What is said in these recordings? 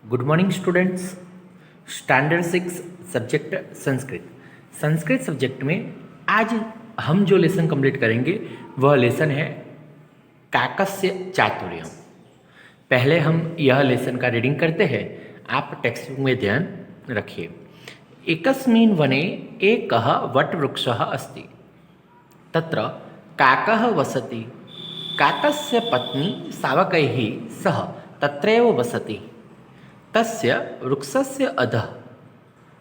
Good morning students. Standard 6 subject Sanskrit. Sanskrit subject में आज हम जो लेसन कंप्लीट करेंगे वह लेसन है काकस्य चातुर्यम। पहले हम यह लेसन का रीडिंग करते हैं, आप टेक्स्ट बुक में ध्यान रखिए। एकस्मिन् वने एकः वटवृक्षः अस्ति, तत्र काकः वसति। काकस्य पत्नी शावकैः सह तत्रैव वसति। तस्य वृक्षस्य अधः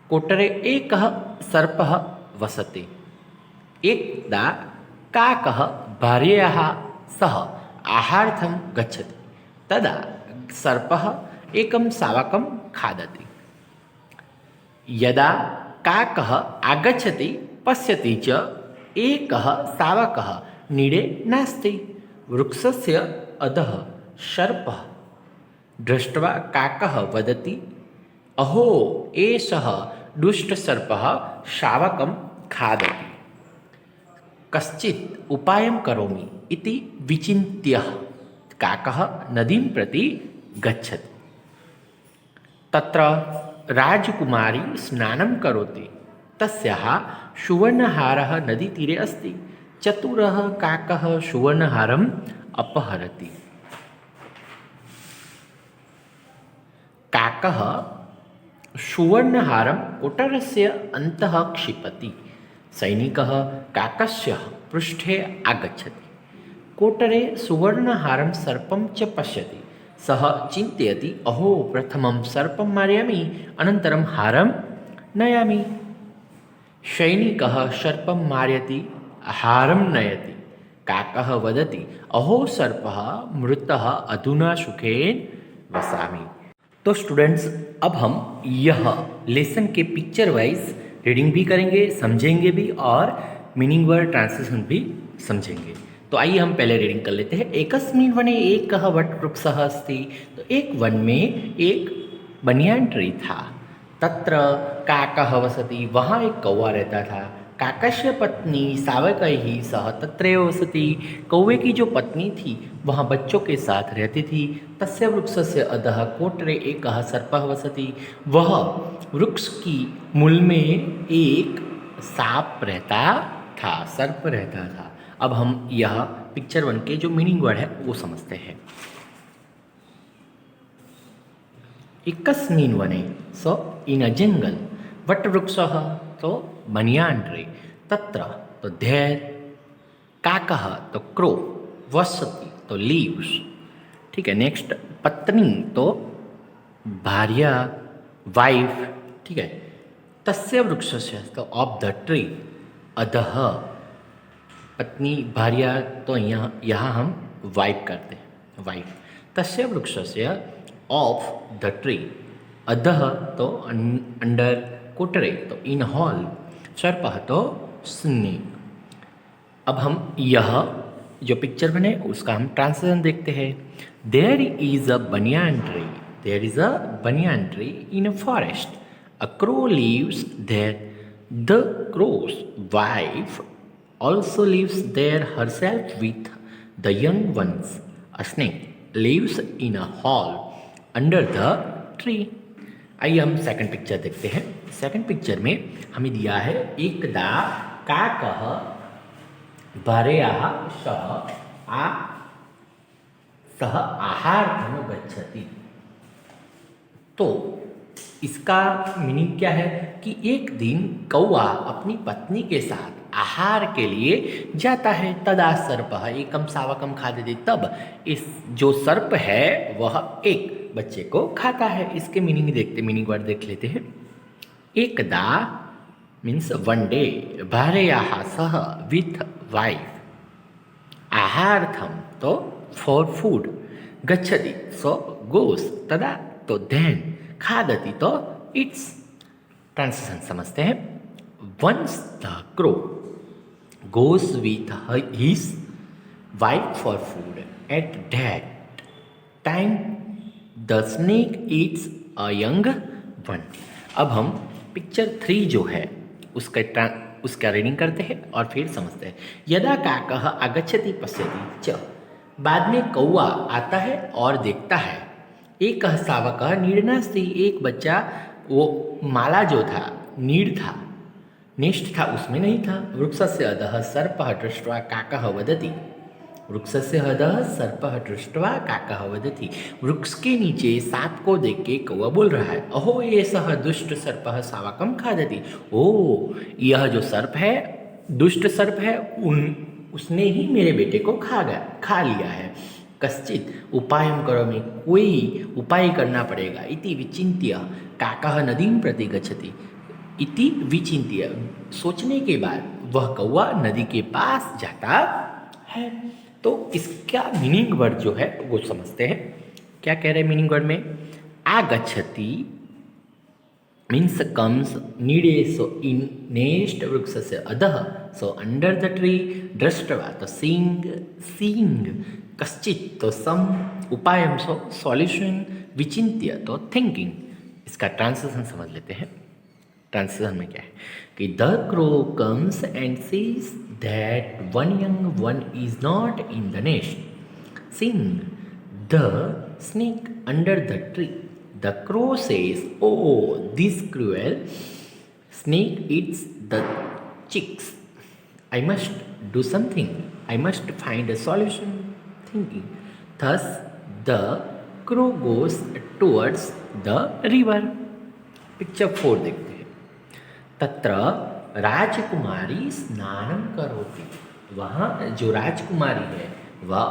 कोटरे एकः सर्पः वसति। एकदा काकः भार्ययाः सह आहारार्थं गच्छति, तदा सर्पः एकं शावकं खादति। यदा काकः आगच्छति पश्यति च एकः शावकः नीडे नास्ति। वृक्षस्य अधः सर्पः दृष्ट्वा काकः वदति, अहो एषः दुष्टसर्पः शावकं खादति। कश्चित् उपायं करोमि इति विचिन्त्य काकः नदीं प्रति गच्छति। तत्र राजकुमारी स्नानं करोति। तस्याः सुवर्णहारः नदीतीरे अस्ति। चतुरः काकः सुवर्णहारम् अपहरति। काकः सुवर्णहारं कोटरस्य अन्तः क्षिपति। सैनिकः काकस्य पृष्ठे आगच्छति। कोटरे सुवर्णहारं सर्पं च पश्यति। सः चिन्तयति, अहो प्रथमं सर्पं मारयामि, अनन्तरं हारं नयामि। सैनिकः सर्पं मारयति, हारं नयति। काकः वदति, अहो सर्पः मृतः, अधुना सुखेन वसामि। तो स्टूडेंट्स, अब हम यह लेसन के पिक्चर वाइज रीडिंग भी करेंगे, समझेंगे भी और मीनिंग वर्ड ट्रांसलेशन भी समझेंगे। तो आइए हम पहले रीडिंग कर लेते हैं। एकस्मिन् वने एकः वटवृक्षः अस्ति। तो एक वन में एक बनियान ट्री था। तत्र काकः वसति, वहाँ एक कौवा रहता था। काकस्य पत्नी शावकैः सह तत्रैव वसति। कौवे की जो पत्नी थी वहाँ बच्चों के साथ रहती थी। तस्य वृक्षस्य अधः कोटरे एकः सर्पः वसति। वह वृक्ष की मूल में एक सांप रहता था, सर्प रहता था। अब हम यह पिक्चर वन के जो मीनिंग वर्ड है वो समझते हैं। एकस्मिन् वने, सो इन अ जंगल, वटवृक्षः तो बनियान ट्री, तत्र तो देयर, काकः तो क्रो, वसति तो लीव्स, ठीक है। नेक्स्ट पत्नी तो भार्या, वाइफ, ठीक है। तस्य वृक्षस्य तो ऑफ द ट्री, अधः पत्नी भार्या तो यहाँ हम वाइफ करते हैं, वाइफ। तस्य वृक्षस्य ऑफ द ट्री, अधः तो अंडर, कोटरे तो इन हॉल, सर्पः तो स्नेक। अब हम यह जो पिक्चर बने उसका हम ट्रांसलेशन देखते हैं। There is a banyan tree, there is a banyan tree in a forest. A crow lives there, the crow's wife also lives there herself with the young ones. A snake lives in a hole under the tree. आइए हम second picture देखते हैं। Second picture में हमें दिया है, एकदा काकः भार्ययाः सह आहारार्थं गच्छति। तो इसका मीनिंग क्या है कि एक दिन कौवा अपनी पत्नी के साथ आहार के लिए जाता है। तदा सर्पः एकं शावकं खादति। तब इस जो सर्प है वह एक बच्चे को खाता है। इसके मीनिंग देखते, मीनिंग वर्ड देख लेते हैं। एकदा मीन्स वन डे, भार्ययाः सह विथ वाइफ, आहार्थम तो फॉर फूड, गच्छति सो गोस, तदा तो देन, खादति तो इट्स। ट्रांसलेशन समझते हैं। Once the crow goes with his wife for food. At that time, the snake eats a young one. अब हम पिक्चर 3 जो है उसका रीडिंग करते हैं और फिर समझते हैं। यदा काकः आगच्छति पश्यति च, बाद में कौवा आता है और देखता है। एक शावक नीडनास्ति, एक बच्चा वो माला जो था नीड था नेस्ट था उसमें नहीं था। वृक्षस्य अधः सर्पः दृष्ट्वा काकः वदति, वृक्षस्य अधः सर्पः दृष्ट्वा काकः वदति, वृक्ष के नीचे सांप को देख के कौवा बोल रहा है, अहो ये सह दुष्ट सर्पः शावकं खादति, ओ यह जो सर्प है दुष्ट सर्प है उसने ही मेरे बेटे को खा लिया है। कश्चित उपायं करोमि, कोई उपाय करना पड़ेगा। इति विचिन्त्य काकः नदीं प्रति गच्छति, इति विचिन्त्य सोचने के बाद वह कौवा नदी के पास जाता है। तो इसका मीनिंग वर्ड जो है वो समझते हैं। क्या कह रहे हैं मीनिंग वर्ड में? आगच्छति मीन्स कम्स, नीडे सो इन नेस्ट वृक्षस्य अधः सो अंडर द ट्री, दृष्ट्वा तो सीइंग, कश्चित तो सम, उपायम सो सॉल्यूशन, विचिन्त्य तो थिंकिंग। इसका ट्रांसलेशन समझ लेते हैं। ट्रांसलेशन में क्या है कि the crow comes and sees that one young one is not in the nest, seeing the snake under the tree, the crow says, oh this cruel snake eats the chicks, I must do something, I must find a solution, thinking, thus the crow goes towards the river. Picture 4 देखते हैं। तत्र राजकुमारी स्नानं करोति, वहाँ जो राजकुमारी है वह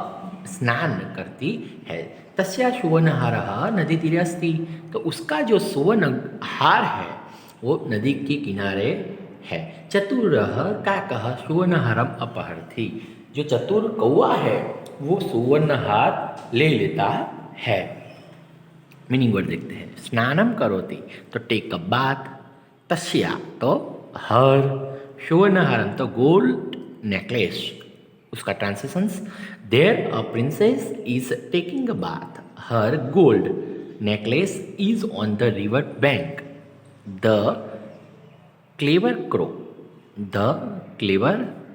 स्नान करती है। तस्या सुवर्णहारः नदीतीरे अस्ति, तो उसका जो सुवर्ण हार है वो नदी के किनारे है। चतुरः काकः सुवर्णहारम् अपहरति, जो चतुर कौवा है वो सुवर्णहार ले लेता है। मीनिंग वर्ड देखते हैं। स्नानं करोति तो टेक अ बाथ, तस्या तो हर, सुवर्णहारम तो गोल्ड नेकलेस। उसका translations, there a princess is taking a bath, her gold necklace is on the river bank, the clever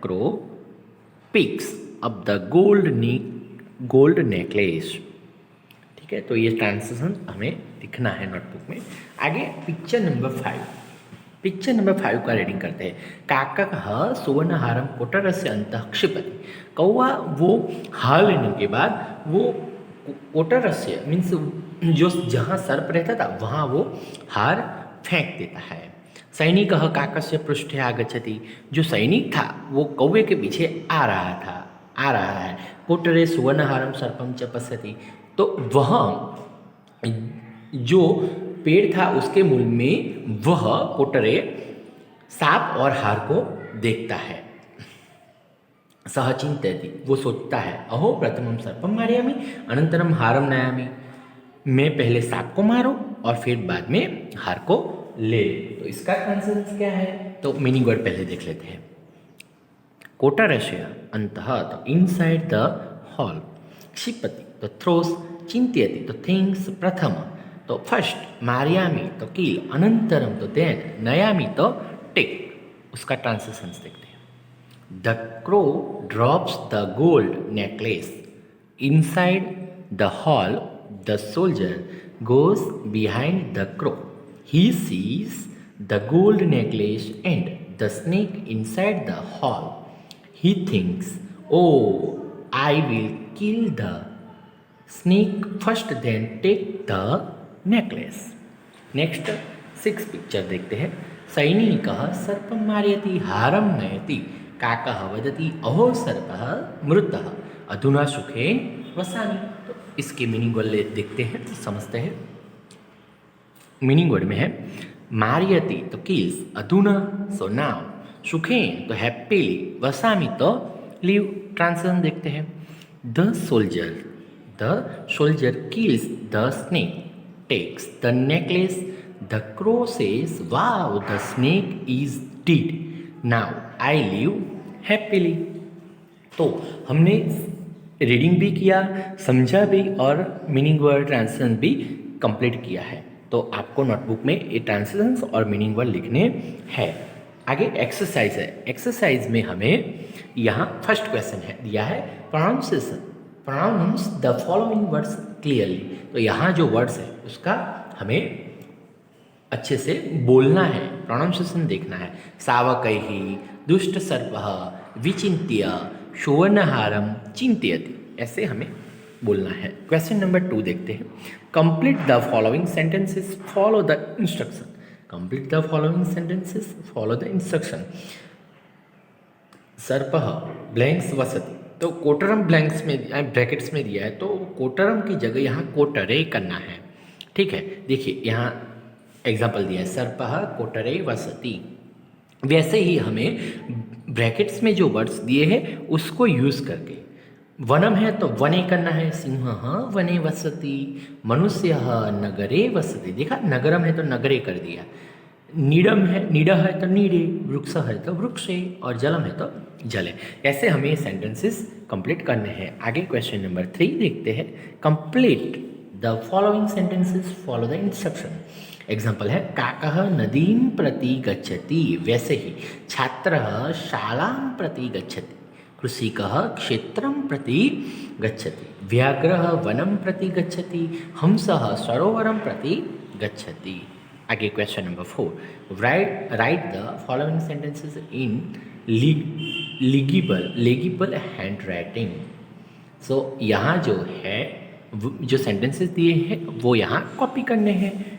crow picks up the gold necklace. ठीक है, तो ये ट्रांसलेशन हमें लिखना है नोटबुक में। आगे पिक्चर नंबर 5 का रीडिंग करते हैं। काकः सुवर्णहारं कोटरस्य अन्तः क्षिपति, कौवा वो हार लेने के बाद वो कोटरस्य मीन्स जो जहाँ सर्प रहता था वहाँ वो हार फेंक देता है। सैनिकः काकस्य पृष्ठे आगच्छति, जो सैनिक था वो कौवे के पीछे आ रहा है। कोटरे सुवर्णहारं सर्पं च पश्यति, तो वह जो पेड़ था उसके मूल में वह कोटरे सांप और हार को देखता है। सह चिंतयति, वो सोचता है, अहो प्रथमं सर्पं मारयामि अनंतरम हारं नयामि, मैं पहले सांप को मारूं और फिर बाद में हार को ले। तो इसका ट्रांसलेशन क्या है? तो मीनिंग वर्ड पहले देख लेते हैं। कोटरस्य अंतः तो इनसाइड द हॉल, क्षिपति तो थ्रोस, चिंत्यति तो थिंग्स, प्रथम तो फर्स्ट, मारयामी तो किल, अनंतरम तो देन, नयामी तो टेक। उसका ट्रांसलेशन देखते हैं। The crow drops the gold necklace inside the hall, the soldier goes behind the crow, he sees the gold necklace and the snake inside the hall, he thinks, oh I will kill the snake first then take the necklace. Next 6 picture देखते हैं। सैनिकः सर्पं मारयति हारं नयति, काकः वदति अहो सर्पः मृतः अधुना सुखेन वसामि। तो इसके मीनिंग वर्ड देखते हैं, समझते हैं। मीनिंग वर्ड में है मारयति तो किल्स, अधुना सो नाउ, सुखेन तो हैप्पीली, वसामि तो लिव। ट्रांसलेशन देखते हैं। The soldier kills the snake, takes the necklace, the crow says, wow, the snake is dead, now I live happily। तो हमने रीडिंग भी किया, समझा भी और मीनिंग वर्ड ट्रांसलेशन भी कंप्लीट किया है। तो आपको नोटबुक में ये ट्रांसलेशंस और मीनिंग वर्ड लिखने हैं। आगे एक्सरसाइज है। एक्सरसाइज में हमें यहाँ फर्स्ट क्वेश्चन है दिया है pronunciation. Pronounce the following words clearly. तो यहाँ जो वर्ड्स है उसका हमें अच्छे से बोलना है, प्रोनाउंसिएशन देखना है। सावकैहि, दुष्ट सर्पः, विचिन्त्य, सुवर्णहारम चिंतयति, ऐसे हमें बोलना है। क्वेश्चन नंबर 2 देखते हैं। Complete the following sentences, follow the instruction. Complete the following sentences, follow the instruction. सर्पः ब्लैंक्स वसति, तो कोटरम ब्लैंक्स में ब्रैकेट्स में दिया है, तो कोटरम की जगह यहाँ कोटरे करना है। ठीक है, देखिए यहाँ एग्जाम्पल दिया है, सर्पः कोटरे वसति। वैसे ही हमें ब्रैकेट्स में जो वर्ड्स दिए हैं उसको यूज़ करके, वनम है तो वने करना है, सिंहः वने वसति, मनुष्यः नगरे वसति, देखा नगरम है तो नगरे कर दिया, नीडम है नीड है तो नीडे, वृक्ष है तो वृक्षे, और जलम है तो जले। ऐसे हमें सेंटेंसेस कंप्लीट करने हैं। आगे क्वेश्चन नंबर 3 देखते हैं। Complete the following sentences, follow the instruction. Example है, काकः नदीं प्रति गच्छति, वैसे ही छात्रः शालां प्रति गच्छति, कृषिकः क्षेत्रं प्रति गच्छति, व्याघ्रः वनं प्रति गच्छति, हंसः सरोवरं प्रति गच्छति। आगे question number 4, write the following sentences in legible handwriting. So यहाँ जो है जो सेंटेंसेस दिए हैं वो यहाँ कॉपी करने हैं।